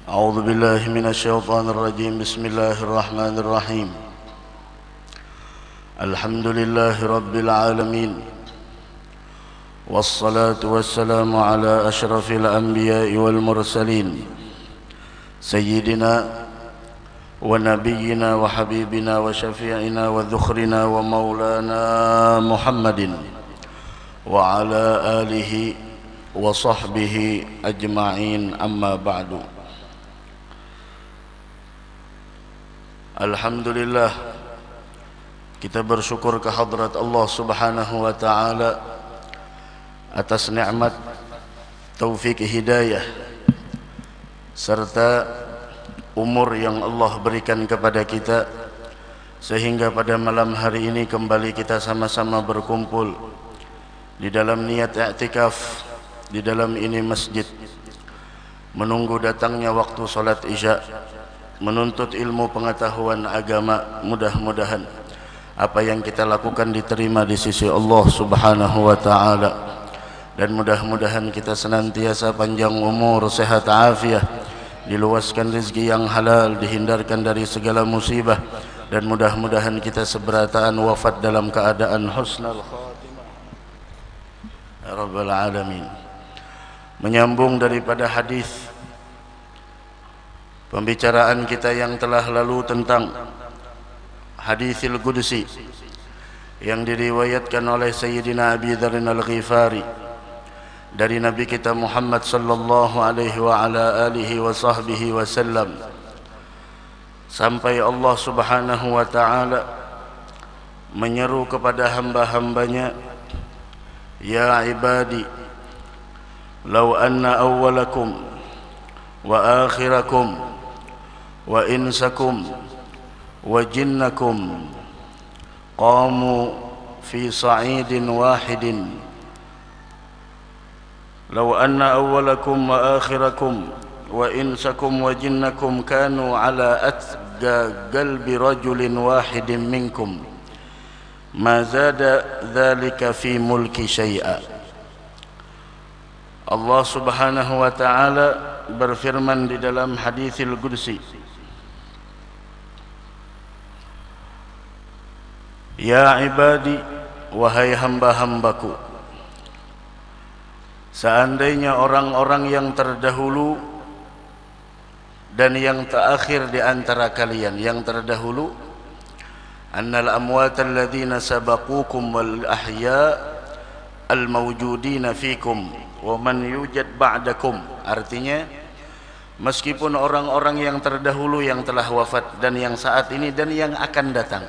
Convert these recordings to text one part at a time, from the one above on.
أعوذ بالله من الشيطان الرجيم. بسم الله الرحمن الرحيم. الحمد لله رب العالمين، والصلاة والسلام على أشرف الأنبياء والمرسلين، سيدنا ونبينا وحبيبنا وشفيعنا وذخرنا ومولانا محمد وعلى آله وصحبه أجمعين. أما بعد. Alhamdulillah, kita bersyukur kehadrat Allah Subhanahu wa taala atas nikmat taufik hidayah serta umur yang Allah berikan kepada kita, sehingga pada malam hari ini kembali kita sama-sama berkumpul di dalam niat i'tikaf di dalam ini masjid, menunggu datangnya waktu salat Isya, menuntut ilmu pengetahuan agama. Mudah-mudahan apa yang kita lakukan diterima di sisi Allah Subhanahu wa taala, dan mudah-mudahan kita senantiasa panjang umur, sehat afiat, diluaskan rezeki yang halal, dihindarkan dari segala musibah, dan mudah-mudahan kita seberataan wafat dalam keadaan husnul khatimah ya rabbal alamin. Menyambung daripada hadis pembicaraan kita yang telah lalu tentang haditsil qudsi yang diriwayatkan oleh Sayyidina Abi Dzar Al-Ghifari dari Nabi kita Muhammad sallallahu alaihi wa ala alihi wa sahbihi wasallam, sampai Allah Subhanahu wa taala menyeru kepada hamba-hambanya, ya ibadi, law anna awwalakum wa akhirakum wa insakum wa jinnakum qamu fi sa'idin wahidin, law anna awwalakum wa akhirakum wa insakum wa jinnakum kanu ala atqa qalbi rajulin wahidin minkum ma zada dhalika fi mulki syai'a. Allah Subhanahu wa taala berfirman di dalam haditsil qudsi, ya ibadi, wahai hamba-hambaku, seandainya orang-orang yang terdahulu dan yang terakhir di antara kalian, yang terdahulu, annal amwatal ladzina sabaqukum wal ahya al mawjudina fikum wa man yujad ba'dakum. Artinya, meskipun orang-orang yang terdahulu yang telah wafat dan yang saat ini dan yang akan datang,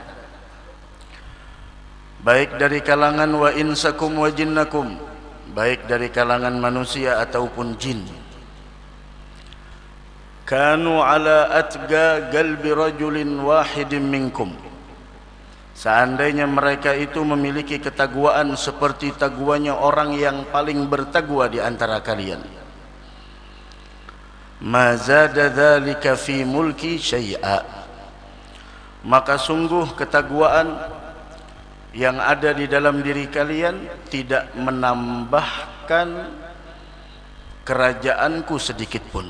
baik dari kalangan wa insakum wa jinnakum, baik dari kalangan manusia ataupun jin, kanu ala atqa qalbi rajulin wahidin minkum, seandainya mereka itu memiliki ketakwaan seperti takwanya orang yang paling bertakwa di antara kalian, ma zada dzalika fi mulki syai'a, maka sungguh ketakwaan yang ada di dalam diri kalian tidak menambahkan kerajaanku sedikit pun.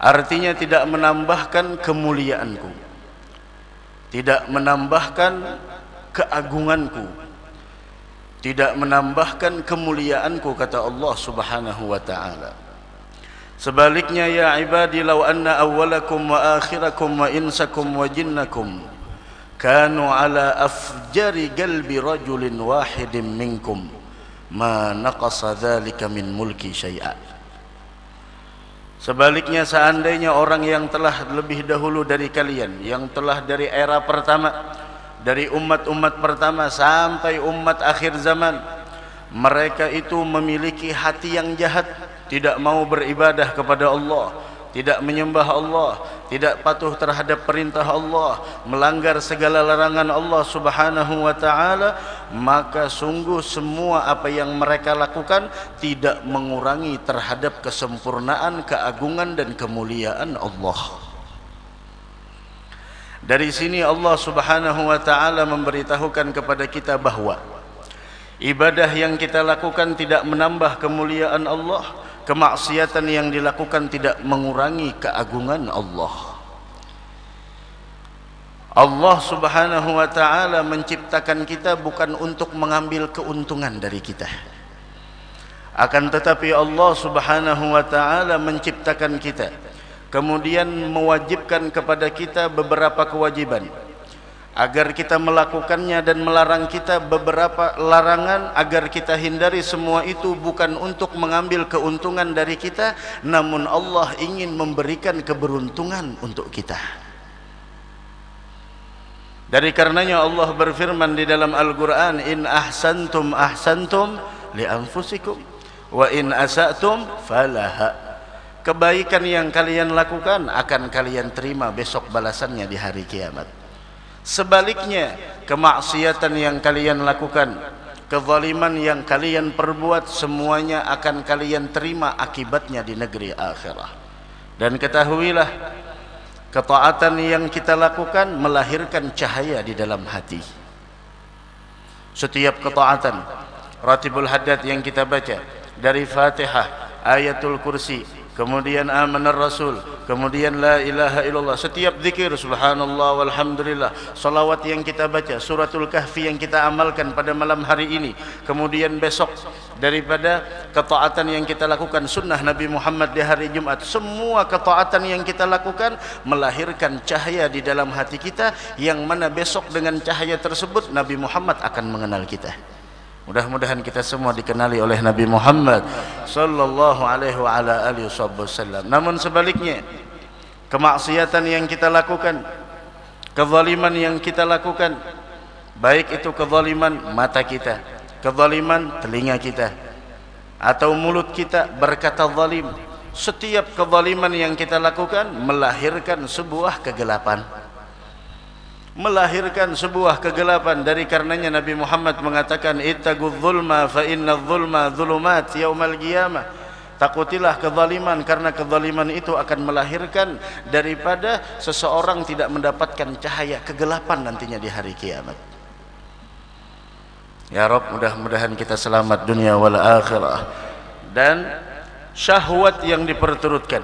Artinya tidak menambahkan kemuliaanku, tidak menambahkan keagunganku, tidak menambahkan kemuliaanku, kata Allah Subhanahu wa taala. Sebaliknya, ya ibadi, law anna awwalakum wa akhirakum wa insakum wa jinnakum kanu ala afjari qalbi rajulin wahidin minkum ma naqasa dzalika min mulki syai'a. Sebaliknya, seandainya orang yang telah lebih dahulu dari kalian, yang telah dari era pertama, dari umat-umat pertama sampai umat akhir zaman, mereka itu memiliki hati yang jahat, tidak mau beribadah kepada Allah, tidak menyembah Allah, tidak patuh terhadap perintah Allah, melanggar segala larangan Allah Subhanahu wa taala, maka sungguh semua apa yang mereka lakukan tidak mengurangi terhadap kesempurnaan, keagungan dan kemuliaan Allah. Dari sini Allah Subhanahu wa taala memberitahukan kepada kita bahwa ibadah yang kita lakukan tidak menambah kemuliaan Allah kemaksiatan yang dilakukan tidak mengurangi keagungan Allah. Allah Subhanahu wa ta'ala menciptakan kita bukan untuk mengambil keuntungan dari kita. Akan tetapi Allah Subhanahu wa ta'ala menciptakan kita, kemudian mewajibkan kepada kita beberapa kewajiban agar kita melakukannya, dan melarang kita beberapa larangan agar kita hindari. Semua itu bukan untuk mengambil keuntungan dari kita, namun Allah ingin memberikan keberuntungan untuk kita. Dari karenanya Allah berfirman di dalam Al-Quran, in ahsantum ahsantum li anfusikum wa in asa'tum falaha. Kebaikan yang kalian lakukan akan kalian terima besok balasannya di hari kiamat. Sebaliknya, kemaksiatan yang kalian lakukan, kezaliman yang kalian perbuat, semuanya akan kalian terima akibatnya di negeri akhirah. Dan ketahuilah, ketaatan yang kita lakukan melahirkan cahaya di dalam hati. Setiap ketaatan, Ratibul Haddad yang kita baca dari Fatihah, Ayatul Kursi, kemudian Amanar Rasul, kemudian La ilaha illallah, setiap zikir subhanallah walhamdulillah, salawat yang kita baca, suratul kahfi yang kita amalkan pada malam hari ini, kemudian besok daripada ketaatan yang kita lakukan, sunnah Nabi Muhammad di hari Jumat, semua ketaatan yang kita lakukan melahirkan cahaya di dalam hati kita, yang mana besok dengan cahaya tersebut Nabi Muhammad akan mengenal kita. Mudah-mudahan kita semua dikenali oleh Nabi Muhammad sallallahu alaihi wa ala alihi wasallam. Namun sebaliknya, kemaksiatan yang kita lakukan, kezaliman yang kita lakukan, baik itu kezaliman mata kita, kezaliman telinga kita, atau mulut kita berkata zalim, setiap kezaliman yang kita lakukan melahirkan sebuah kegelapan, melahirkan sebuah kegelapan. Dari karenanya Nabi Muhammad mengatakan, ittaqudz zulma fa innadz zulma dzulumat yaumal qiyamah. Takutilah kezaliman, karena kezaliman itu akan melahirkan daripada seseorang tidak mendapatkan cahaya, kegelapan nantinya di hari kiamat. Ya Rabb, mudah-mudahan kita selamat dunia wal akhirah. Dan syahwat yang diperturutkan,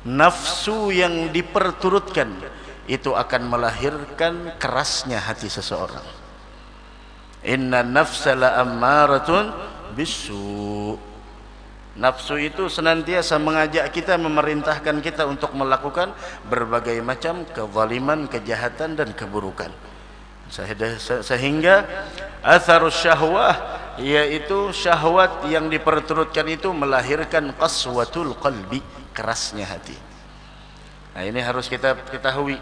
nafsu yang diperturutkan, itu akan melahirkan kerasnya hati seseorang. Inna nafsa la ammaratun bisu. Nafsu itu senantiasa mengajak kita, memerintahkan kita untuk melakukan berbagai macam kezaliman, kejahatan dan keburukan. Sehingga atharus syahwah, yaitu syahwat yang diperturutkan itu melahirkan qaswatul qalbi, kerasnya hati. Nah, ini harus kita ketahui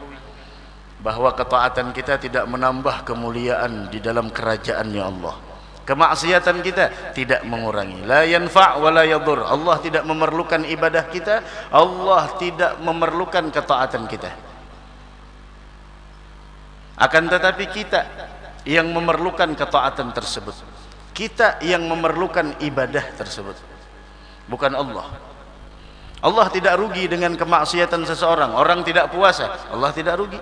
bahwa ketaatan kita tidak menambah kemuliaan di dalam kerajaan-Nya Allah. Kemaksiatan kita tidak mengurangi. La yanfa' wa la yadur. Allah tidak memerlukan ibadah kita, Allah tidak memerlukan ketaatan kita. Akan tetapi kita yang memerlukan ketaatan tersebut, kita yang memerlukan ibadah tersebut, bukan Allah. Allah tidak rugi dengan kemaksiatan seseorang. Orang tidak puasa, Allah tidak rugi.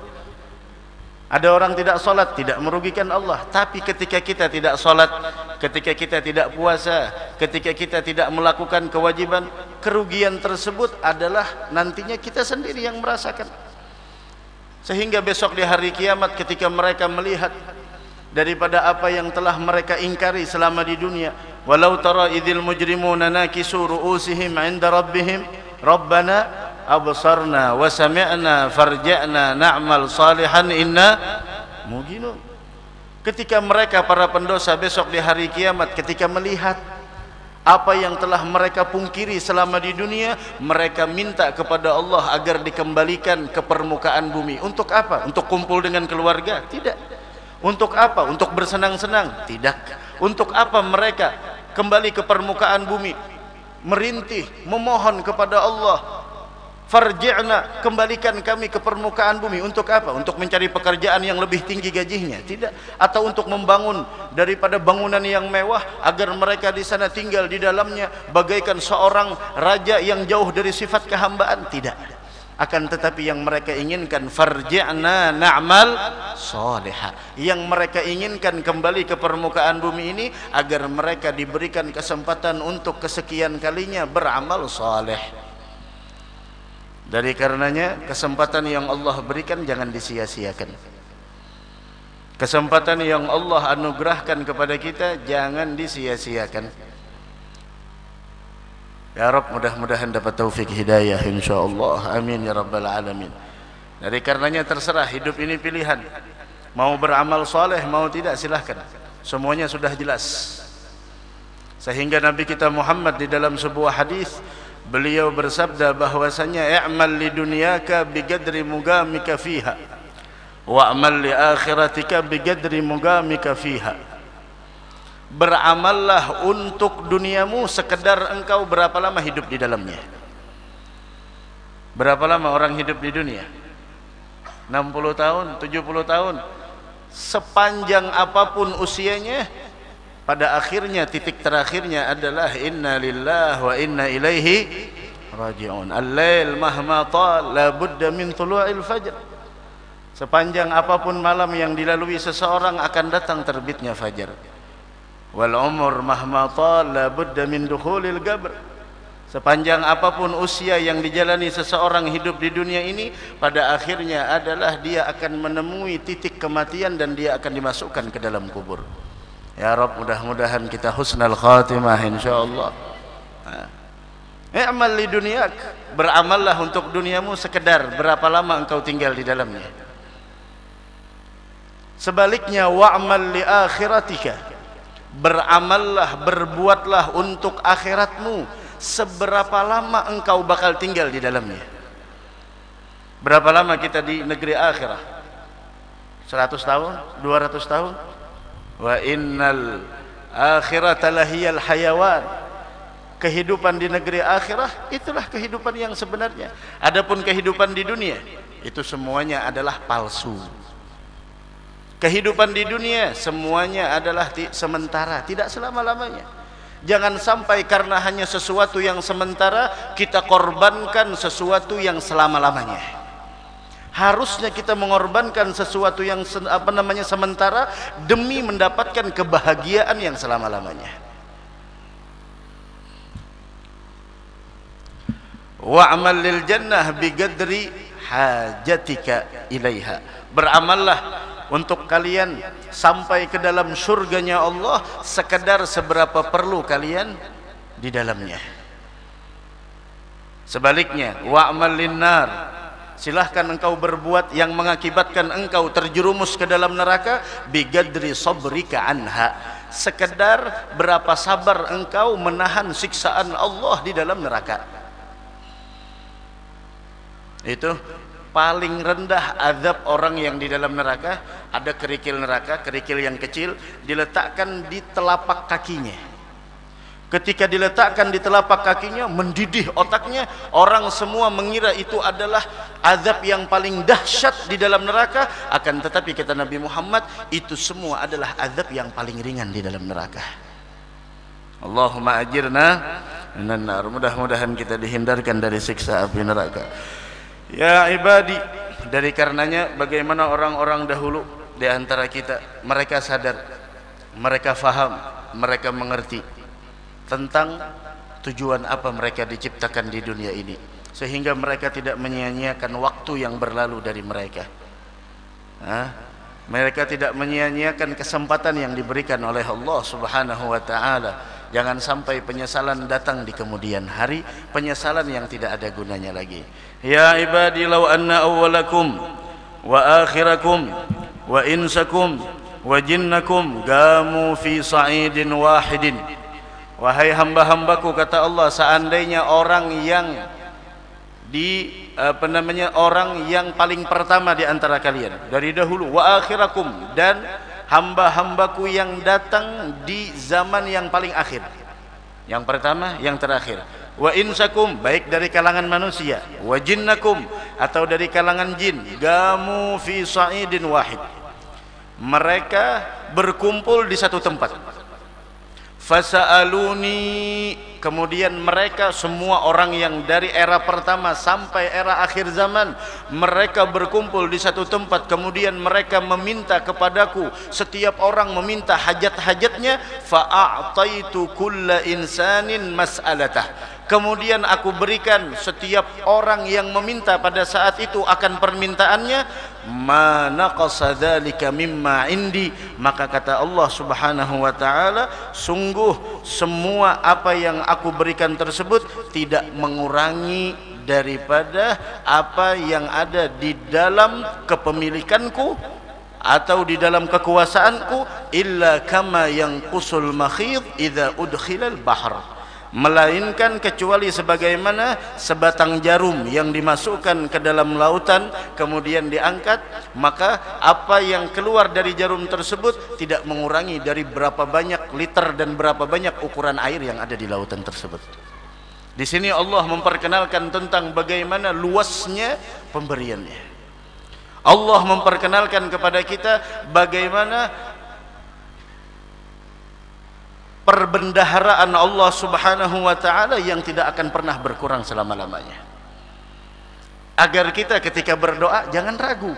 Ada orang tidak sholat, tidak merugikan Allah. Tapi ketika kita tidak sholat, ketika kita tidak puasa, ketika kita tidak melakukan kewajiban, kerugian tersebut adalah nantinya kita sendiri yang merasakan. Sehingga besok di hari kiamat, ketika mereka melihat daripada apa yang telah mereka ingkari selama di dunia, walau tara idzil mujrimuna nakisu ru'usihim 'inda rabbihim Rabbana absarna wa sami'na farja'na na'mal salihan inna muqinun. Ketika mereka para pendosa besok di hari kiamat, ketika melihat apa yang telah mereka pungkiri selama di dunia, mereka minta kepada Allah agar dikembalikan ke permukaan bumi. Untuk apa? Untuk kumpul dengan keluarga? Tidak. Untuk apa? Untuk bersenang-senang? Tidak. Untuk apa mereka kembali ke permukaan bumi? Merintih, memohon kepada Allah, farji'na, kembalikan kami ke permukaan bumi. Untuk apa? Untuk mencari pekerjaan yang lebih tinggi gajinya? Tidak. Atau untuk membangun daripada bangunan yang mewah agar mereka di sana tinggal di dalamnya bagaikan seorang raja yang jauh dari sifat kehambaan? Tidak. Akan tetapi yang mereka inginkan farji'na na'mal salihah, yang mereka inginkan kembali ke permukaan bumi ini agar mereka diberikan kesempatan untuk kesekian kalinya beramal saleh. Dari karenanya kesempatan yang Allah berikan jangan disia-siakan. Kesempatan yang Allah anugerahkan kepada kita jangan disia-siakan. Ya Rabb, mudah-mudahan dapat taufik hidayah insyaallah. Amin ya rabbal alamin. Dari karenanya terserah, hidup ini pilihan. Mau beramal soleh, mau tidak, silahkan. Semuanya sudah jelas. Sehingga Nabi kita Muhammad di dalam sebuah hadis, beliau bersabda bahwasanya i'mal li dunyaka biqadri mugamika fiha wa'mal li akhiratika biqadri mugamika fiha. Beramallah untuk duniamu sekedar engkau berapa lama hidup di dalamnya. Berapa lama orang hidup di dunia? 60 tahun, 70 tahun. Sepanjang apapun usianya, pada akhirnya titik terakhirnya adalah inna lillahi wa inna ilaihi raji'un. Al-lail mahma tal la budda min tulu'il fajr. Sepanjang apapun malam yang dilalui seseorang akan datang terbitnya fajar. Wal umur mahma tal la budda min dukhulil qabr. Sepanjang apapun usia yang dijalani seseorang hidup di dunia ini, pada akhirnya adalah dia akan menemui titik kematian dan dia akan dimasukkan ke dalam kubur. Ya Rabb, mudah-mudahan kita husnul khatimah insyaallah. I'mal li dunyak, beramallah untuk duniamu sekedar berapa lama engkau tinggal di dalamnya. Sebaliknya wa'mal li akhiratika, beramallah, berbuatlah untuk akhiratmu seberapa lama engkau bakal tinggal di dalamnya. Berapa lama kita di negeri akhirah? 100 tahun? 200 tahun? Wa innal akhirata lahiyal hayawan. Kehidupan di negeri akhirah itulah kehidupan yang sebenarnya. Adapun kehidupan di dunia itu semuanya adalah palsu. Kehidupan di dunia semuanya adalah sementara, tidak selama-lamanya. Jangan sampai karena hanya sesuatu yang sementara kita korbankan sesuatu yang selama-lamanya. Harusnya kita mengorbankan sesuatu yang sementara demi mendapatkan kebahagiaan yang selama-lamanya. Wa'mal lil jannah biqadri hajatika ilaiha. Beramallah untuk kalian sampai ke dalam surganya Allah sekedar seberapa perlu kalian di dalamnya. Sebaliknya, wa'mal linnar, silahkan engkau berbuat yang mengakibatkan engkau terjerumus ke dalam neraka biqadri sabrika anha, sekedar berapa sabar engkau menahan siksaan Allah di dalam neraka. Itu paling rendah azab orang yang di dalam neraka. Ada kerikil neraka, kerikil yang kecil diletakkan di telapak kakinya. Ketika diletakkan di telapak kakinya, mendidih otaknya. Orang semua mengira itu adalah azab yang paling dahsyat di dalam neraka. Akan tetapi kata Nabi Muhammad, itu semua adalah azab yang paling ringan di dalam neraka. Allahumma ajirna minan nar. Mudah-mudahan kita dihindarkan dari siksa api neraka. Ya ibadi, dari karenanya bagaimana orang-orang dahulu di antara kita, mereka sadar, mereka faham, mereka mengerti tentang tujuan apa mereka diciptakan di dunia ini, sehingga mereka tidak menyia-nyiakan waktu yang berlalu dari mereka. Mereka tidak menyia-nyiakan kesempatan yang diberikan oleh Allah Subhanahu wa ta'ala. Jangan sampai penyesalan datang di kemudian hari, penyesalan yang tidak ada gunanya lagi. Ya ibadi, law anna awwalakum wa akhirakum wa insakum wa jinnakum gamu fi sa'idin wahidin. Wahai hamba-hambaku, kata Allah, seandainya orang yang orang yang paling pertama di antara kalian dari dahulu, wa akhirakum, dan hamba-hambaku yang datang di zaman yang paling akhir, yang pertama, yang terakhir, wa insakum, baik dari kalangan manusia, wa jinnakum, atau dari kalangan jin, gamu fi sa'idin wahid, mereka berkumpul di satu tempat, fasa'aluni, kemudian mereka semua orang yang dari era pertama sampai era akhir zaman, mereka berkumpul di satu tempat, kemudian mereka meminta kepadaku, setiap orang meminta hajat-hajatnya, fa'a'taitu kulla insanin mas'alatah, kemudian aku berikan setiap orang yang meminta pada saat itu akan permintaannya, ma naqasa dzalika mimma indi, maka kata Allah Subhanahu wa taala, sungguh semua apa yang aku berikan tersebut tidak mengurangi daripada apa yang ada di dalam kepemilikanku atau di dalam kekuasaanku, illa kama yanqusul makhid idza udkhilal bahr, melainkan kecuali sebagaimana sebatang jarum yang dimasukkan ke dalam lautan kemudian diangkat, maka apa yang keluar dari jarum tersebut tidak mengurangi dari berapa banyak liter dan berapa banyak ukuran air yang ada di lautan tersebut. Di sini Allah memperkenalkan tentang bagaimana luasnya pemberiannya. Allah memperkenalkan kepada kita bagaimana perbendaharaan Allah Subhanahu wa taala yang tidak akan pernah berkurang selama-lamanya. Agar kita ketika berdoa jangan ragu.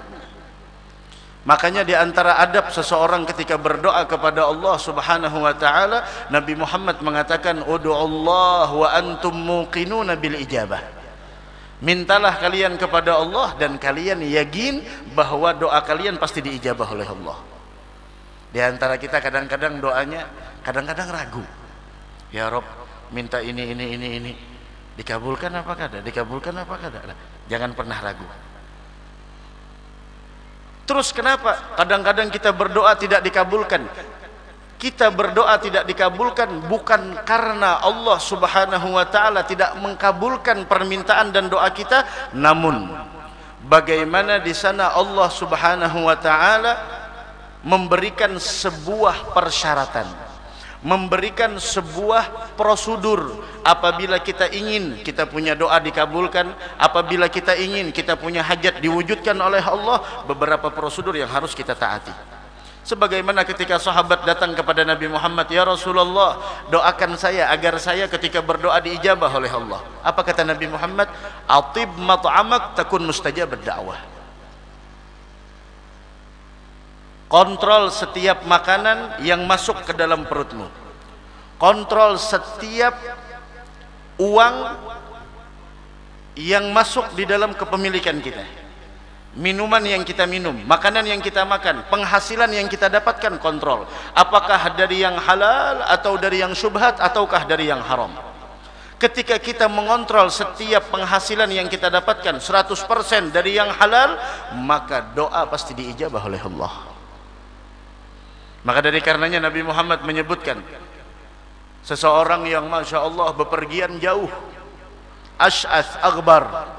Makanya di antara adab seseorang ketika berdoa kepada Allah Subhanahu wa taala, Nabi Muhammad mengatakan, "Ud'ullah wa antum muqinuna bil ijabah." Mintalah kalian kepada Allah dan kalian yakin bahwa doa kalian pasti diijabah oleh Allah. Di antara kita kadang-kadang doanya kadang-kadang ragu. Ya Rob, minta ini, dikabulkan apa kada? Dikabulkan apa kada? Jangan pernah ragu. Terus kenapa kadang-kadang kita berdoa tidak dikabulkan? Kita berdoa tidak dikabulkan bukan karena Allah Subhanahu wa taala tidak mengkabulkan permintaan dan doa kita, namun bagaimana di sana Allah Subhanahu wa taala memberikan sebuah persyaratan, memberikan sebuah prosedur. Apabila kita ingin kita punya doa dikabulkan, apabila kita ingin kita punya hajat diwujudkan oleh Allah, beberapa prosedur yang harus kita taati. Sebagaimana ketika sahabat datang kepada Nabi Muhammad, "Ya Rasulullah, doakan saya agar saya ketika berdoa diijabah oleh Allah." Apa kata Nabi Muhammad? "Atib mat'amak takun mustajabad da'wah." Kontrol setiap makanan yang masuk ke dalam perutmu. Kontrol setiap uang yang masuk di dalam kepemilikan kita. Minuman yang kita minum, makanan yang kita makan, penghasilan yang kita dapatkan, kontrol. Apakah dari yang halal atau dari yang syubhat ataukah dari yang haram. Ketika kita mengontrol setiap penghasilan yang kita dapatkan 100% dari yang halal, maka doa pasti diijabah oleh Allah. Maka dari karenanya Nabi Muhammad menyebutkan seseorang yang Masya Allah bepergian jauh, ash'ath aghbar,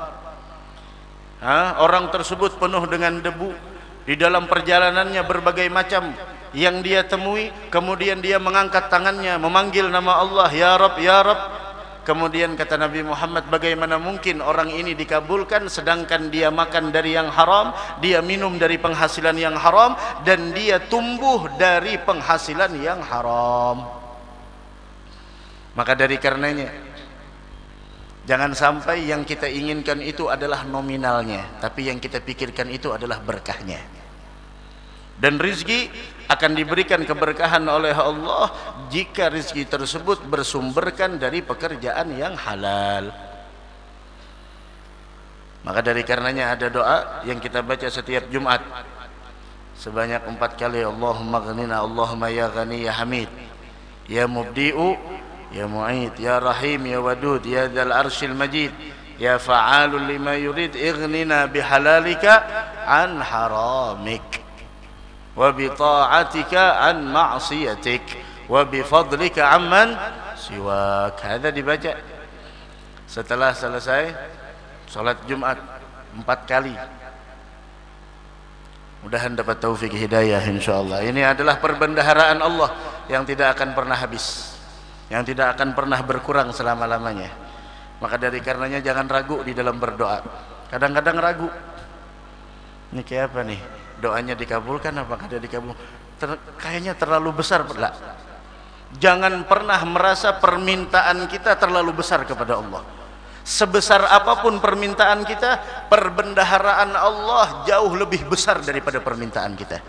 orang tersebut penuh dengan debu, di dalam perjalanannya berbagai macam yang dia temui, kemudian dia mengangkat tangannya memanggil nama Allah, "Ya Rabb, Ya Rabb." Kemudian kata Nabi Muhammad, bagaimana mungkin orang ini dikabulkan sedangkan dia makan dari yang haram, dia minum dari penghasilan yang haram, dan dia tumbuh dari penghasilan yang haram. Maka dari karenanya jangan sampai yang kita inginkan itu adalah nominalnya, tapi yang kita pikirkan itu adalah berkahnya. Dan rizki akan diberikan keberkahan oleh Allah jika rizki tersebut bersumberkan dari pekerjaan yang halal. Maka dari karenanya ada doa yang kita baca setiap Jumat sebanyak 4 kali. Allahumma ghnina, Allahumma ya ghani ya hamid, ya mubdi'u ya mu'id, ya rahim ya wadud, ya dzal arsyil majid, ya fa'alul lima yurid, ighnina bihalalika an haramik, wa bi ta'atika an ma'siyatik, wa bi fadlika amman siwak. Ada dibaca setelah selesai salat Jumat 4 kali. Mudahan dapat taufik hidayah insyaallah. Ini adalah perbendaharaan Allah yang tidak akan pernah habis, yang tidak akan pernah berkurang selama-lamanya. Maka dari karenanya jangan ragu di dalam berdoa. Kadang-kadang ragu, ini kayak apa nih, doanya dikabulkan apa kada dikabul, kayaknya terlalu besar. Jangan pernah merasa permintaan kita terlalu besar kepada Allah. Sebesar apapun permintaan kita, perbendaharaan Allah jauh lebih besar daripada permintaan kita.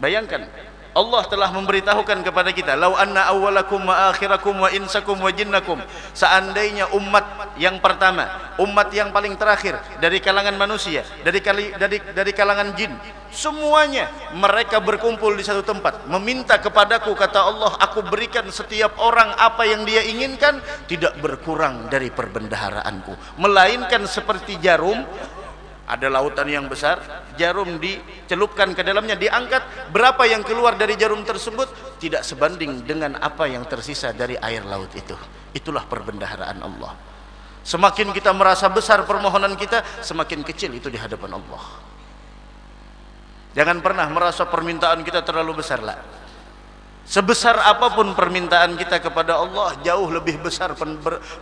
Bayangkan, Allah telah memberitahukan kepada kita, "Lau anna awwalakum wa akhirakum wa insakum wa jinnakum." Seandainya umat yang pertama, umat yang paling terakhir dari kalangan manusia, dari kalangan jin, semuanya mereka berkumpul di satu tempat, meminta kepadaku, kata Allah, aku berikan setiap orang apa yang dia inginkan, tidak berkurang dari perbendaharaanku, melainkan seperti jarum. Ada lautan yang besar, jarum dicelupkan ke dalamnya, diangkat, berapa yang keluar dari jarum tersebut tidak sebanding dengan apa yang tersisa dari air laut itu. Itulah perbendaharaan Allah. Semakin kita merasa besar permohonan kita, semakin kecil itu di hadapan Allah. Jangan pernah merasa permintaan kita terlalu besar lah. Sebesar apapun permintaan kita kepada Allah, jauh lebih besar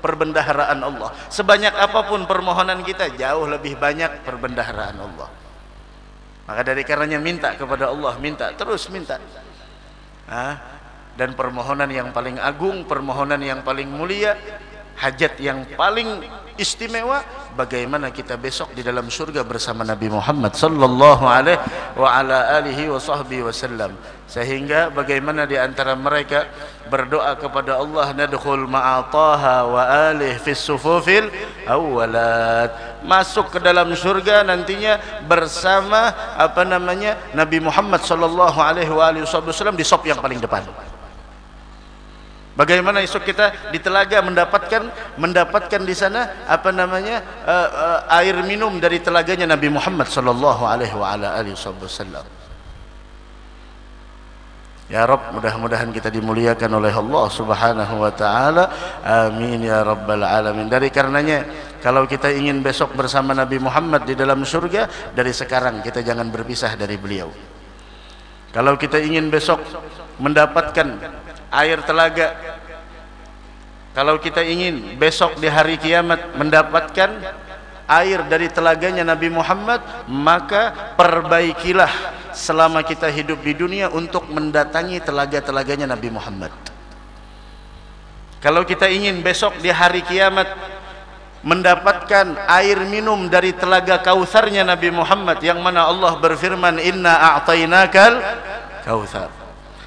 perbendaharaan Allah. Sebanyak apapun permohonan kita, jauh lebih banyak perbendaharaan Allah. Maka dari karenanya minta kepada Allah, minta, terus minta. Dan permohonan yang paling agung, permohonan yang paling mulia, hajat yang paling istimewa, bagaimana kita besok di dalam surga bersama Nabi Muhammad sallallahu alaihi wa ala alihi wa sahbihi wasallam. Sehingga bagaimana di antara mereka berdoa kepada Allah, nadkhul ma'a Taha wa alihi fis sufufil awwalat, masuk ke dalam surga nantinya bersama Nabi Muhammad sallallahu alaihi wasallam di saf yang paling depan. Bagaimana esok kita di telaga mendapatkan di sana air minum dari telaganya Nabi Muhammad sallallahu alaihi wasallam. Ya Rabb, mudah-mudahan kita dimuliakan oleh Allah Subhanahu wa taala. Amin ya rabbal alamin. Dari karenanya, kalau kita ingin besok bersama Nabi Muhammad di dalam surga, dari sekarang kita jangan berpisah dari beliau. Kalau kita ingin besok mendapatkan air telaga, kalau kita ingin besok di hari kiamat mendapatkan air dari telaganya Nabi Muhammad, maka perbaikilah selama kita hidup di dunia untuk mendatangi telaga-telaganya Nabi Muhammad. Kalau kita ingin besok di hari kiamat mendapatkan air minum dari telaga Kautsarnya Nabi Muhammad, yang mana Allah berfirman, "Inna a'tainakal kautsar."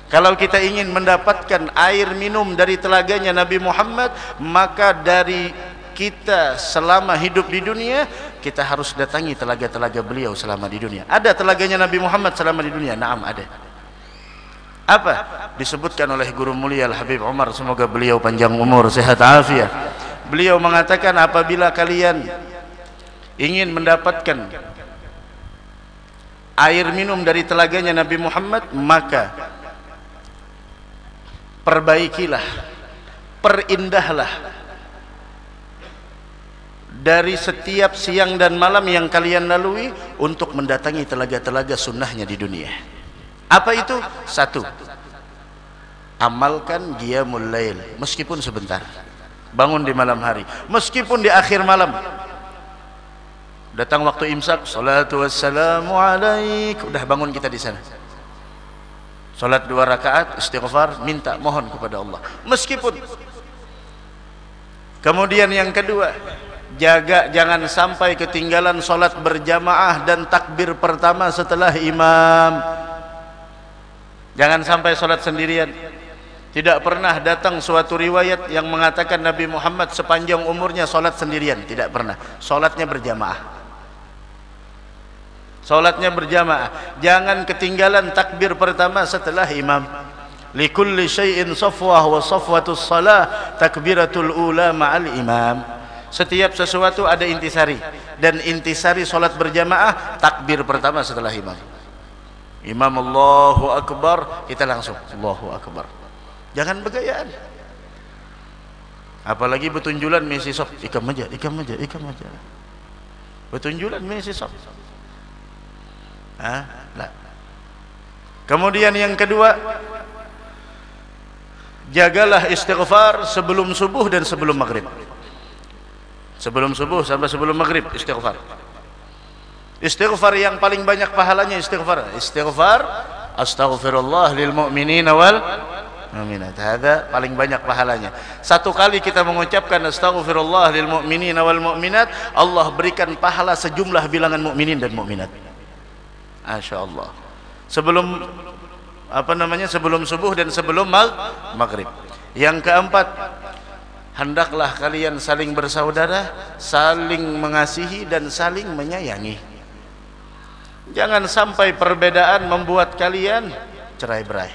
Kalau kita ingin mendapatkan air minum dari telaganya Nabi Muhammad, maka dari kita selama hidup di dunia, kita harus datangi telaga-telaga beliau selama di dunia. Ada telaganya Nabi Muhammad selama di dunia? Naam, ada. Apa? Disebutkan oleh guru mulia Al-Habib Umar, semoga beliau panjang umur, sehat afiat. Beliau mengatakan, apabila kalian ingin mendapatkan air minum dari telaganya Nabi Muhammad, maka perbaikilah, perindahlah dari setiap siang dan malam yang kalian lalui untuk mendatangi telaga-telaga sunnahnya di dunia. Apa itu? Satu, amalkan qiyamul lail, meskipun sebentar. Bangun di malam hari, meskipun di akhir malam. Datang waktu imsak, salatu wassalamu alaik, udah bangun kita di sana. Salat 2 rakaat, istighfar, minta, mohon kepada Allah, meskipun. Kemudian yang kedua, jaga jangan sampai ketinggalan salat berjamaah dan takbir pertama setelah imam. Jangan sampai salat sendirian. Tidak pernah datang suatu riwayat yang mengatakan Nabi Muhammad sepanjang umurnya salat sendirian, tidak pernah. Salatnya berjamaah. Salatnya berjamaah. Jangan ketinggalan takbir pertama setelah imam. Likulli syai'in safwah wa safwatus salah takbiratul ula ma'al imam. Setiap sesuatu ada intisari, dan intisari salat berjamaah takbir pertama setelah imam. Imam Allahu Akbar, kita langsung Allahu Akbar. Jangan begayaan. Apalagi betunjulan misi sop, ikam aja. Betunjulan misi sop. Lah. Kemudian yang kedua, jagalah istighfar sebelum subuh dan sebelum maghrib. Sebelum subuh sampai sebelum maghrib istighfar. Istighfar yang paling banyak pahalanya istighfar. Istighfar, astaghfirullah lil mu'minina mu'minat. Hada paling banyak pahalanya. Satu kali kita mengucapkan astaghfirullah lil mu'minina wal mu'minat, Allah berikan pahala sejumlah bilangan mukminin dan mukminat. Masya Allah. Sebelum sebelum subuh dan sebelum maghrib. Yang keempat, hendaklah kalian saling bersaudara, saling mengasihi dan saling menyayangi. Jangan sampai perbedaan membuat kalian cerai-berai.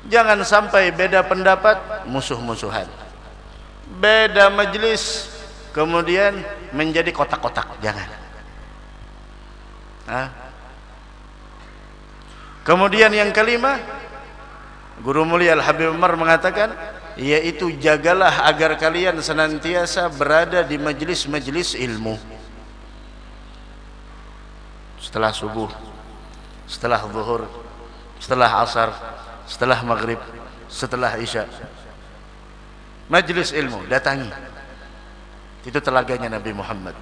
Jangan sampai beda pendapat musuh-musuhan. Beda majelis kemudian menjadi kotak-kotak. Jangan. Kemudian yang kelima, Guru mulia Al-Habib Umar mengatakan, yaitu jagalah agar kalian senantiasa berada di majelis-majelis ilmu. Setelah subuh, setelah zuhur, setelah asar, setelah maghrib, setelah isya, majelis ilmu datangi. Itu telaganya Nabi Muhammad.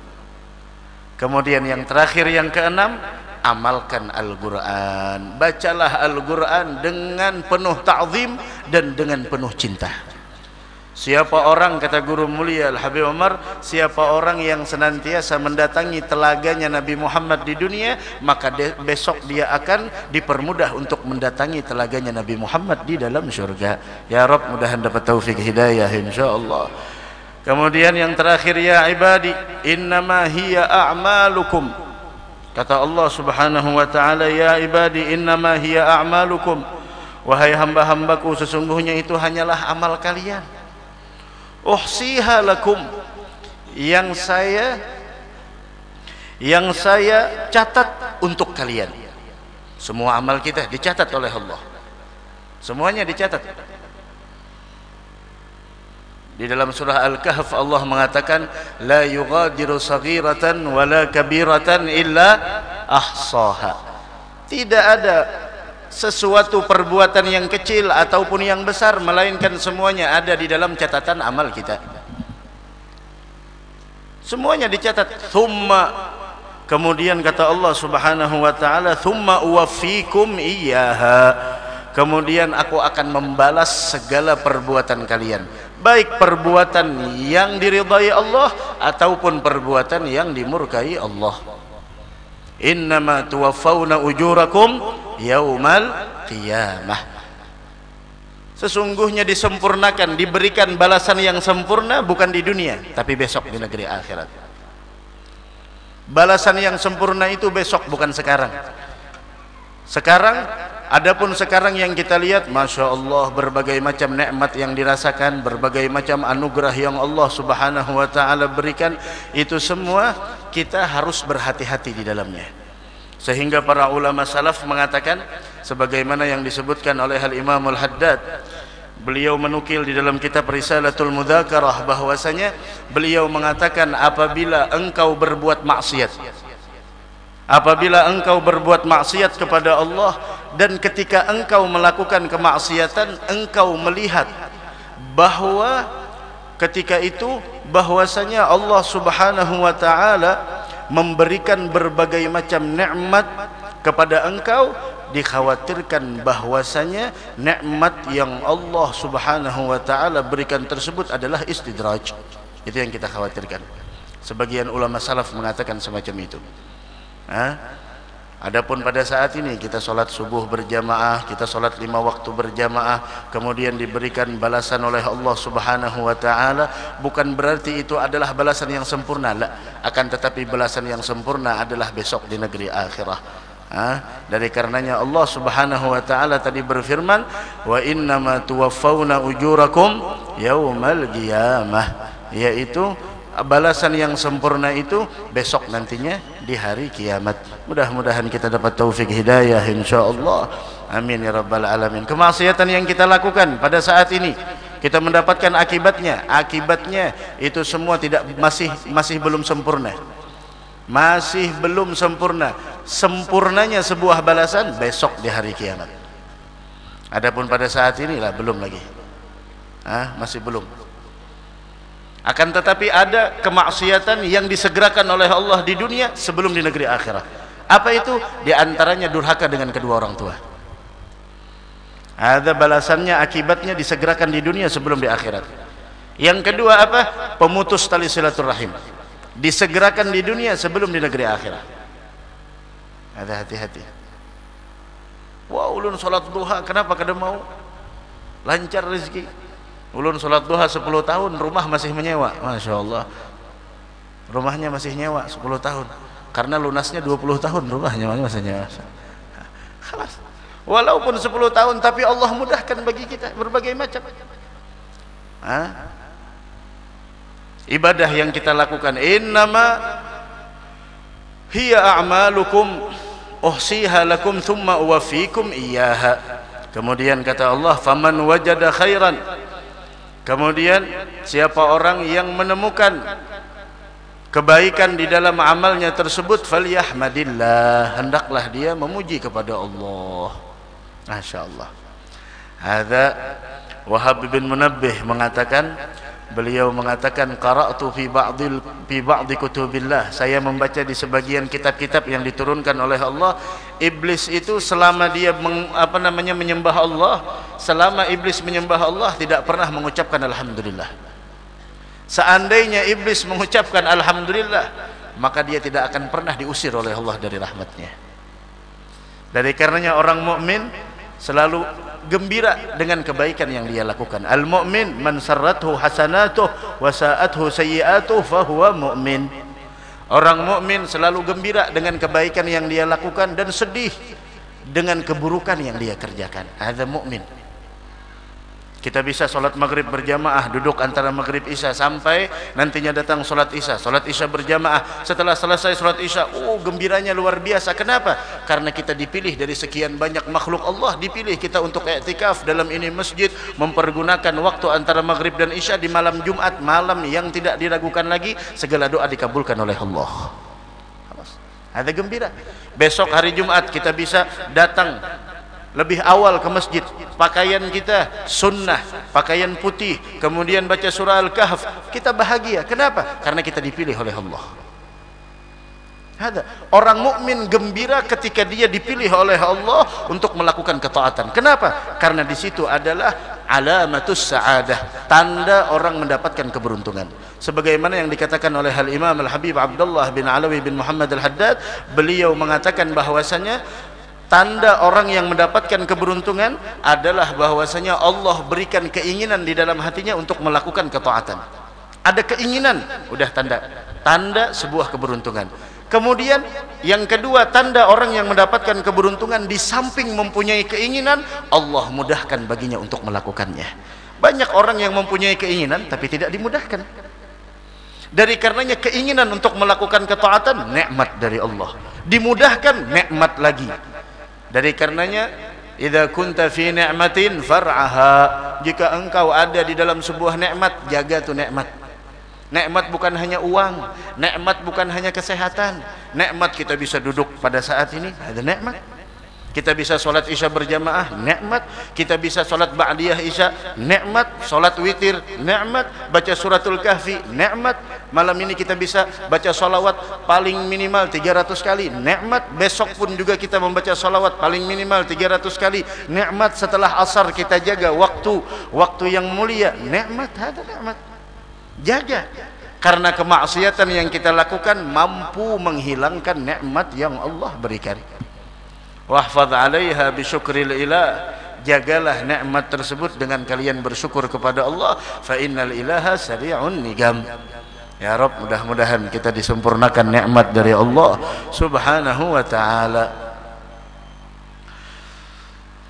Kemudian yang terakhir, yang keenam, amalkan Al-Quran. Bacalah Al-Quran dengan penuh ta'zim dan dengan penuh cinta. Siapa orang, kata Guru mulia Al-Habib Umar, siapa orang yang senantiasa mendatangi telaganya Nabi Muhammad di dunia, maka besok dia akan dipermudah untuk mendatangi telaganya Nabi Muhammad di dalam surga. Ya Rabb, mudahan dapat taufik hidayah insyaallah. Kemudian yang terakhir, ya ibadi innama hiya a'malukum. Kata Allah Subhanahu wa taala, ya ibadi innama hiya a'malukum. Wahai hamba-hambaku, sesungguhnya itu hanyalah amal kalian. Uhsiha lakum, yang saya catat untuk kalian. Semua amal kita dicatat oleh Allah. Semuanya dicatat. Di dalam surah Al-Kahf Allah mengatakan, la yughadiru saghiratan wala kabiratan illa ahsaha. Tidak ada sesuatu perbuatan yang kecil ataupun yang besar, melainkan semuanya ada di dalam catatan amal kita. Semuanya dicatat. Thumma, kemudian kata Allah Subhanahu wa taala, thumma uwaffikum iyyaha. Kemudian aku akan membalas segala perbuatan kalian, baik perbuatan yang diridhai Allah ataupun perbuatan yang dimurkai Allah. Innama tuwaffawna ujurakum yaumal qiyamah. Sesungguhnya disempurnakan, diberikan balasan yang sempurna bukan di dunia, tapi besok di negeri akhirat. Balasan yang sempurna itu besok, bukan sekarang. Adapun sekarang yang kita lihat, Masya Allah, berbagai macam nikmat yang dirasakan, berbagai macam anugerah yang Allah Subhanahu wa ta'ala berikan, itu semua kita harus berhati-hati di dalamnya. Sehingga para ulama salaf mengatakan, sebagaimana yang disebutkan oleh Al-Imam Al-Haddad, beliau menukil di dalam kitab Risalatul Mudzakarah bahwasanya beliau mengatakan, apabila engkau berbuat maksiat, apabila engkau berbuat maksiat kepada Allah, dan ketika engkau melakukan kemaksiatan, engkau melihat bahwa ketika itu bahwasanya Allah Subhanahu wa ta'ala memberikan berbagai macam nikmat kepada engkau, dikhawatirkan bahwasanya nikmat yang Allah Subhanahu wa ta'ala berikan tersebut adalah istidraj. Itu yang kita khawatirkan. Sebagian ulama salaf mengatakan semacam itu. Adapun pada saat ini kita sholat subuh berjamaah, kita sholat 5 waktu berjamaah, kemudian diberikan balasan oleh Allah Subhanahu wa ta'ala, bukan berarti itu adalah balasan yang sempurna, akan tetapi balasan yang sempurna adalah besok di negeri akhirah. Dari karenanya Allah Subhanahu wa ta'ala tadi berfirman, wa innama tuwaffawna ujurakum yaumal qiyamah, yaitu balasan yang sempurna itu besok nantinya di hari kiamat. Mudah-mudahan kita dapat taufik hidayah insyaallah. Amin ya rabbal alamin. Kemaksiatan yang kita lakukan pada saat ini, kita mendapatkan akibatnya. Akibatnya itu semua masih belum sempurna. Masih belum sempurna. Sempurnanya sebuah balasan besok di hari kiamat. Adapun pada saat inilah belum lagi. Masih belum. Akan tetapi ada kemaksiatan yang disegerakan oleh Allah di dunia sebelum di negeri akhirat. Apa itu? Di antaranya durhaka dengan kedua orang tua. Ada balasannya, akibatnya disegerakan di dunia sebelum di akhirat. Yang kedua apa? Pemutus tali silaturahim, disegerakan di dunia sebelum di negeri akhirat. Ada hati-hati. Wah, ulun salat duha, kenapa kada mau? Lancar rezeki. Ulun salat duha 10 tahun, rumah masih menyewa. Masya Allah, rumahnya masih nyewa 10 tahun. Karena lunasnya 20 tahun, rumahnya masih nyewa. Khalas. Walaupun 10 tahun, tapi Allah mudahkan bagi kita berbagai macam ibadah yang kita lakukan. Innama hiya a'malukum uhsiha lakum thumma uwaffikum iyyaha. Kemudian kata Allah, faman wajada khairan. Kemudian siapa orang yang menemukan kebaikan di dalam amalnya tersebut, falyahmadillah, hendaklah dia memuji kepada Allah. Masya Allah. Hadza Wahab bin Munabbih mengatakan, beliau mengatakan, qara'tu fi ba'di kutubillah, saya membaca di sebagian kitab-kitab yang diturunkan oleh Allah, iblis itu selama dia menyembah Allah, selama iblis menyembah Allah tidak pernah mengucapkan alhamdulillah. Seandainya iblis mengucapkan alhamdulillah, maka dia tidak akan pernah diusir oleh Allah dari rahmatnya. Dari karenanya orang mukmin selalu gembira dengan kebaikan yang dia lakukan. Al-mu'min man sarrathu hasanatuh wa sa'athu sayyi'atuh fahuwa mu'min. Orang mukmin selalu gembira dengan kebaikan yang dia lakukan dan sedih dengan keburukan yang dia kerjakan. Hadza mu'min. Kita bisa sholat maghrib berjamaah, duduk antara maghrib isya sampai nantinya datang sholat isya berjamaah. Setelah selesai sholat isya, gembiranya luar biasa. Kenapa? Karena kita dipilih dari sekian banyak makhluk Allah, dipilih kita untuk i'tikaf dalam ini masjid, mempergunakan waktu antara maghrib dan isya di malam Jumat, malam yang tidak diragukan lagi, segala doa dikabulkan oleh Allah. Ada gembira. Besok hari Jumat kita bisa datang lebih awal ke masjid, pakaian kita sunnah, pakaian putih, kemudian baca surah Al-Kahf, kita bahagia. Kenapa? Karena kita dipilih oleh Allah. Ada orang mukmin gembira ketika dia dipilih oleh Allah untuk melakukan ketaatan. Kenapa? Karena di situ adalah alamatus sa'adah, tanda orang mendapatkan keberuntungan. Sebagaimana yang dikatakan oleh Al-Imam Al-Habib Abdullah bin Alawi bin Muhammad Al-Haddad, beliau mengatakan bahwasanya tanda orang yang mendapatkan keberuntungan adalah bahwasanya Allah berikan keinginan di dalam hatinya untuk melakukan ketaatan. Ada keinginan, udah tanda sebuah keberuntungan. Kemudian yang kedua, tanda orang yang mendapatkan keberuntungan, di samping mempunyai keinginan, Allah mudahkan baginya untuk melakukannya. Banyak orang yang mempunyai keinginan tapi tidak dimudahkan. Dari karenanya keinginan untuk melakukan ketaatan nikmat dari Allah, dimudahkan nikmat lagi. Dari karenanya, idza kunta fi ni'matin far'aha, jika engkau ada di dalam sebuah nikmat, jaga tu nikmat. Nikmat bukan hanya uang, nikmat bukan hanya kesehatan, nikmat kita bisa duduk pada saat ini, ada nikmat. Kita bisa sholat isya berjamaah, nikmat. Kita bisa sholat ba'diyah isya, nikmat. Sholat witir, nikmat. Baca suratul kahfi, nikmat. Malam ini kita bisa baca sholawat paling minimal 300 kali, nikmat. Besok pun juga kita membaca sholawat paling minimal 300 kali, nikmat. Setelah asar kita jaga waktu yang mulia, nikmat. Ada nikmat. Jaga. Karena kemaksiatan yang kita lakukan mampu menghilangkan nikmat yang Allah berikan. Wahfadz 'alaiha bisyukril ilah, jagalah nikmat tersebut dengan kalian bersyukur kepada Allah. Fa innal ilaha sari'un nigam. Ya Rabb, mudah-mudahan kita disempurnakan nikmat dari Allah Subhanahu wa taala.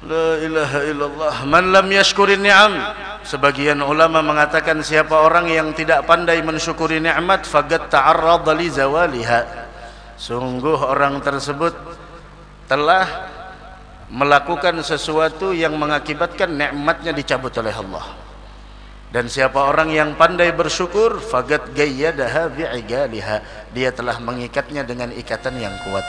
La ilaha illallah. Man lam yashkurin ni'am, sebagian ulama mengatakan siapa orang yang tidak pandai mensyukuri nikmat, faqad ta'arrada li zawaliha, sungguh orang tersebut telah melakukan sesuatu yang mengakibatkan nikmatnya dicabut oleh Allah. Dan siapa orang yang pandai bersyukur, faqad gayyadaha bi'igaliha, dia telah mengikatnya dengan ikatan yang kuat.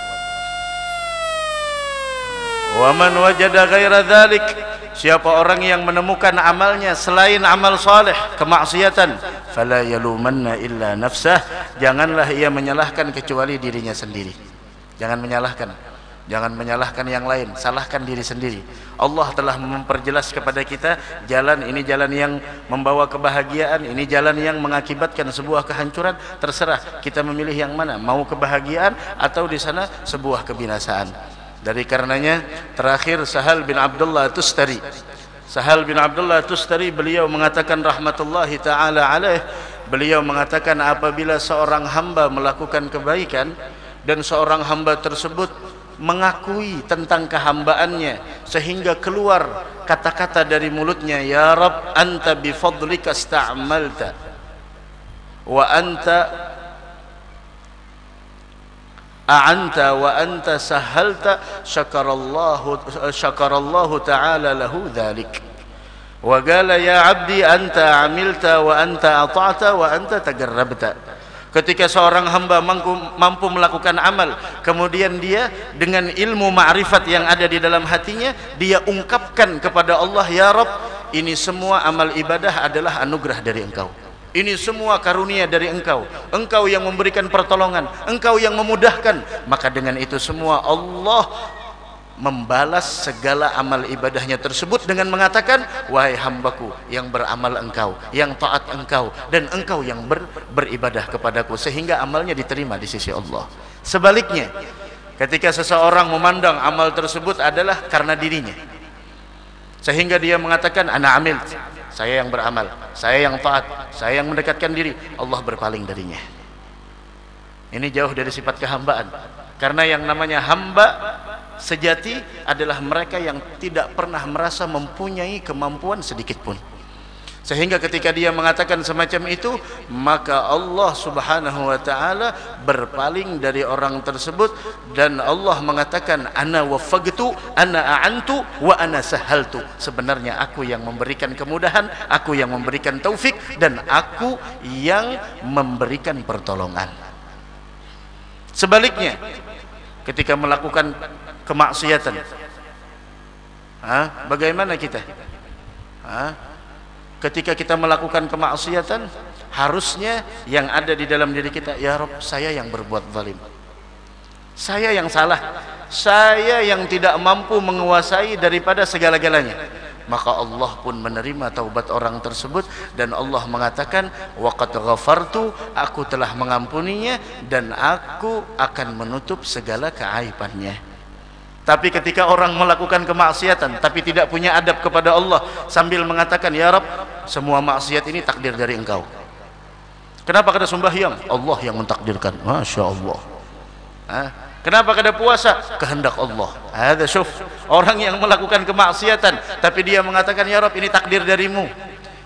Wa man wajada ghaira dzalik, siapa orang yang menemukan amalnya selain amal saleh, kemaksiatan, fala yalumanna illa nafsah, janganlah ia menyalahkan kecuali dirinya sendiri. Jangan menyalahkan. Jangan menyalahkan yang lain, salahkan diri sendiri. Allah telah memperjelas kepada kita jalan ini, jalan yang membawa kebahagiaan, ini jalan yang mengakibatkan sebuah kehancuran. Terserah kita memilih yang mana, mau kebahagiaan atau di sana sebuah kebinasaan. Dari karenanya terakhir Sahal bin Abdullah Tustari, Sahal bin Abdullah Tustari, beliau mengatakan rahmatullahi ta'ala alaih, beliau mengatakan apabila seorang hamba melakukan kebaikan dan seorang hamba tersebut mengakui tentang kehambaannya sehingga keluar kata-kata dari mulutnya, ya Rabb anta bifadlika ista'malta wa anta a'anta wa anta sahalta, syakarallahu ta'ala lahu dhalik wa qala ya abdi anta amilta wa anta ata'ta wa anta tagarrabta. Ketika seorang hamba mampu melakukan amal, kemudian dia dengan ilmu ma'rifat yang ada di dalam hatinya, dia ungkapkan kepada Allah, ya Rabb, ini semua amal ibadah adalah anugerah dari Engkau, ini semua karunia dari Engkau, Engkau yang memberikan pertolongan, Engkau yang memudahkan. Maka dengan itu semua Allah membalas segala amal ibadahnya tersebut dengan mengatakan, wahai hambaku yang beramal Engkau, yang taat Engkau, dan Engkau yang beribadah kepadaku, sehingga amalnya diterima di sisi Allah. Sebaliknya, ketika seseorang memandang amal tersebut adalah karena dirinya, sehingga dia mengatakan ana amil, saya yang beramal, saya yang taat, saya yang mendekatkan diri, Allah berpaling darinya. Ini jauh dari sifat kehambaan. Karena yang namanya hamba sejati adalah mereka yang tidak pernah merasa mempunyai kemampuan sedikit pun, sehingga ketika dia mengatakan semacam itu, maka Allah subhanahu wa ta'ala berpaling dari orang tersebut, dan Allah mengatakan ana waffaqtu, ana a'antu, wa ana sahaltu. Sebenarnya aku yang memberikan kemudahan, aku yang memberikan taufik, dan aku yang memberikan pertolongan. Sebaliknya, ketika melakukan kemaksiatan, bagaimana kita? Ketika kita melakukan kemaksiatan, harusnya yang ada di dalam diri kita, ya Rabb, saya yang berbuat zalim, saya yang salah, saya yang tidak mampu menguasai daripada segala-galanya. Maka Allah pun menerima taubat orang tersebut, dan Allah mengatakan wa qad ghafartu, aku telah mengampuninya dan aku akan menutup segala keaibannya. Tapi ketika orang melakukan kemaksiatan tapi tidak punya adab kepada Allah, sambil mengatakan, ya Rabb, semua maksiat ini takdir dari Engkau. Kenapa kada sembahyang? Allah yang mentakdirkan. Masya Allah. Kenapa kada puasa? Kehendak Allah. Ada syuf, orang yang melakukan kemaksiatan tapi dia mengatakan, ya Rabb, ini takdir darimu,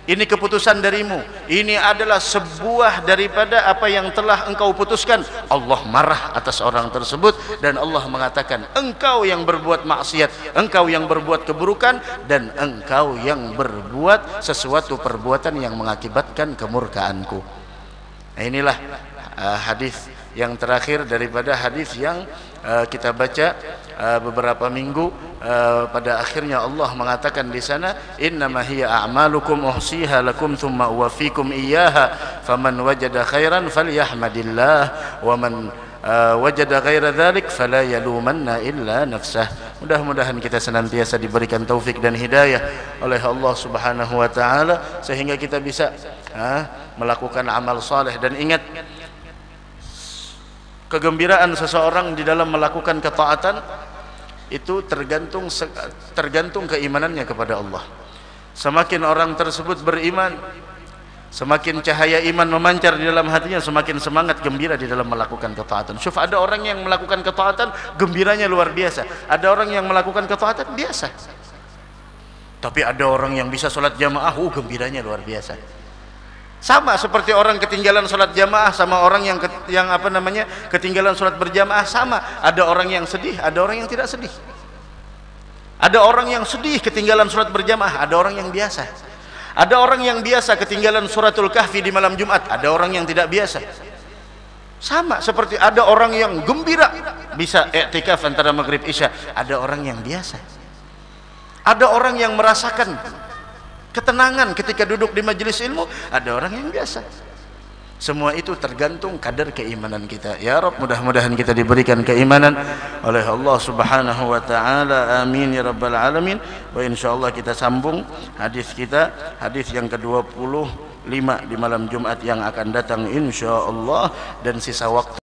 ini keputusan darimu, ini adalah sebuah daripada apa yang telah Engkau putuskan. Allah marah atas orang tersebut, dan Allah mengatakan, engkau yang berbuat maksiat, engkau yang berbuat keburukan, dan engkau yang berbuat sesuatu perbuatan yang mengakibatkan kemurkaanku. Nah, inilah hadis yang terakhir daripada hadis yang kita baca beberapa minggu. Pada akhirnya Allah mengatakan di sana, innama hiya a'malukum uhsiha lakum thumma uwaffikum iyyaha faman wajada khairan falyahmadillah wa man wajada ghaira dzalik fala yalumanna illa nafsah. Mudah-mudahan kita senantiasa diberikan taufik dan hidayah oleh Allah Subhanahu wa taala sehingga kita bisa melakukan amal saleh. Dan ingat, kegembiraan seseorang di dalam melakukan ketaatan itu tergantung keimanannya kepada Allah. Semakin orang tersebut beriman, semakin cahaya iman memancar di dalam hatinya, semakin semangat gembira di dalam melakukan ketaatan. Syuf, ada orang yang melakukan ketaatan gembiranya luar biasa, ada orang yang melakukan ketaatan biasa. Tapi ada orang yang bisa sholat jamaah, gembiranya luar biasa. Sama seperti orang ketinggalan sholat jamaah sama orang yang ketinggalan sholat berjamaah, sama. Ada orang yang sedih, ada orang yang tidak sedih. Ada orang yang sedih ketinggalan sholat berjamaah, ada orang yang biasa. Ada orang yang biasa ketinggalan suratul kahfi di malam Jumat, ada orang yang tidak biasa. Sama seperti ada orang yang gembira bisa i'tikaf antara maghrib isya, ada orang yang biasa. Ada orang yang merasakan ketenangan ketika duduk di majelis ilmu, ada orang yang biasa. Semua itu tergantung kadar keimanan kita. Ya Rabb, mudah-mudahan kita diberikan keimanan oleh Allah Subhanahu wa taala. Amin ya rabbal alamin. Wa insyaallah kita sambung hadis kita, hadis yang ke-25 di malam Jumat yang akan datang insyaallah, dan sisa waktu